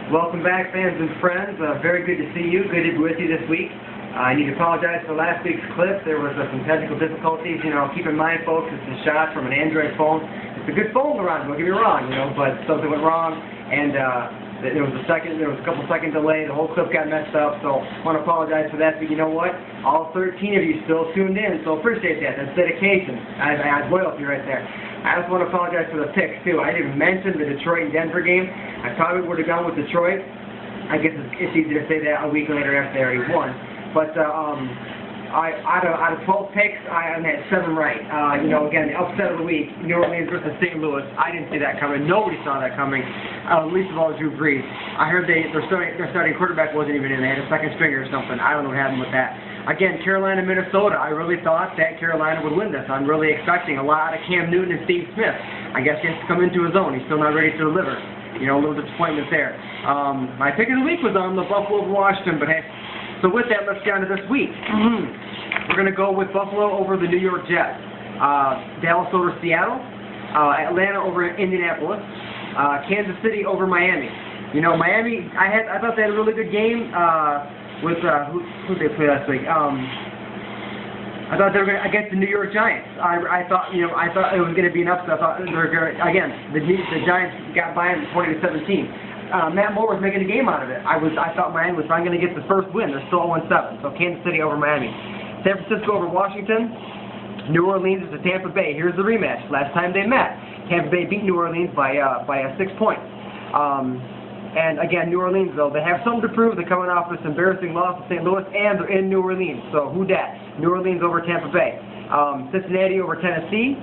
Welcome back, fans and friends. Very good to see you. Good to be with you this week. I need to apologize for last week's clip. There was some technical difficulties. Keep in mind, folks, it's a shot from an Android phone. It's a good phone around, don't get me wrong, but something went wrong, and there was a couple second delay. The whole clip got messed up, so I want to apologize for that. But you know what? All 13 of you still tuned in, so appreciate that. That's dedication. I have loyalty right there. I also want to apologize for the picks, too. I didn't mention the Detroit and Denver game. I probably would have gone with Detroit. I guess it's easy to say that a week later after they already won. But out of 12 picks, I had 7 right. Again, the upset of the week, New Orleans versus St. Louis. I didn't see that coming. Nobody saw that coming. Least of all, Drew Brees. I heard their starting quarterback wasn't even in. They had a second stringer or something. I don't know what happened with that. Again, Carolina, Minnesota. I really thought that Carolina would win this. I'm really expecting a lot of Cam Newton and Steve Smith. I guess he has to come into his own. He's still not ready to deliver. A little disappointment there. My pick of the week was on the Buffalo over Washington, but hey. So with that, let's get on to this week. We're going to go with Buffalo over the New York Jets, Dallas over Seattle, Atlanta over Indianapolis, Kansas City over Miami. Miami, I thought they had a really good game with who did they play last week? I thought they were going against the New York Giants. I thought it was going to be an upset. I thought they were going again. The Giants got by them 20-17. Matt Moore was making a game out of it. I thought Miami was finally going to get the first win. They're still 0-7. So Kansas City over Miami. San Francisco over Washington. New Orleans is Tampa Bay. Here's the rematch. Last time they met, Tampa Bay beat New Orleans by 6 points. And again, New Orleans, though, they have something to prove. They're coming off this embarrassing loss to St. Louis, and they're in New Orleans. So who dat? New Orleans over Tampa Bay. Cincinnati over Tennessee.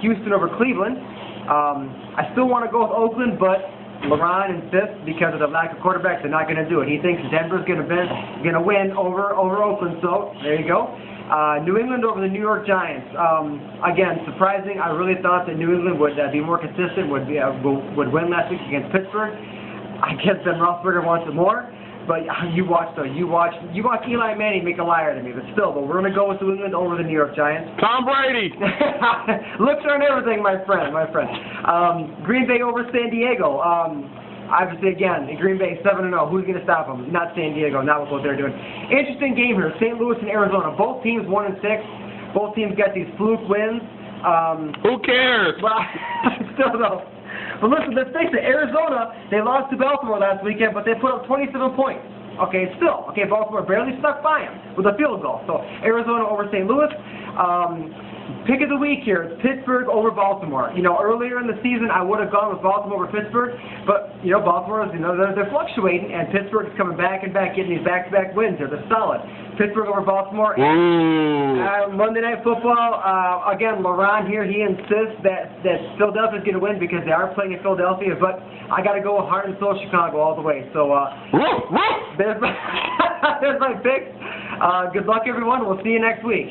Houston over Cleveland. I still want to go with Oakland, but LeBron insists because of the lack of quarterbacks, they're not going to do it. He thinks Denver's going to win over Oakland, so there you go. New England over the New York Giants. Again, surprising. I really thought that New England would be more consistent, would win last week against Pittsburgh. I guess Ben Roethlisberger wants it more. But you watch Eli Manning make a liar to me. But we're going to go with New England over the New York Giants. Tom Brady. Looks aren't everything, my friend. Green Bay over San Diego. Obviously, again, in Green Bay 7-0. Who's going to stop them? Not San Diego. Not with what they're doing. Interesting game here. St. Louis and Arizona. Both teams 1-6. Both teams got these fluke wins. Who cares? Well, still though. But listen, let's face it, Arizona, they lost to Baltimore last weekend, but they put up 27 points. Okay, Baltimore barely stuck by them with a field goal. So Arizona over St. Louis. Pick of the week here, it's Pittsburgh over Baltimore. Earlier in the season, I would have gone with Baltimore over Pittsburgh, but, Baltimore, they're fluctuating, and Pittsburgh is coming back and back, getting these back-to-back wins here. They're solid. Pittsburgh over Baltimore. Monday Night Football, again, LeBron here, he insists that Philadelphia is going to win because they are playing in Philadelphia, but I got to go with heart and soul Chicago all the way. So, there's my pick. Good luck, everyone. We'll see you next week.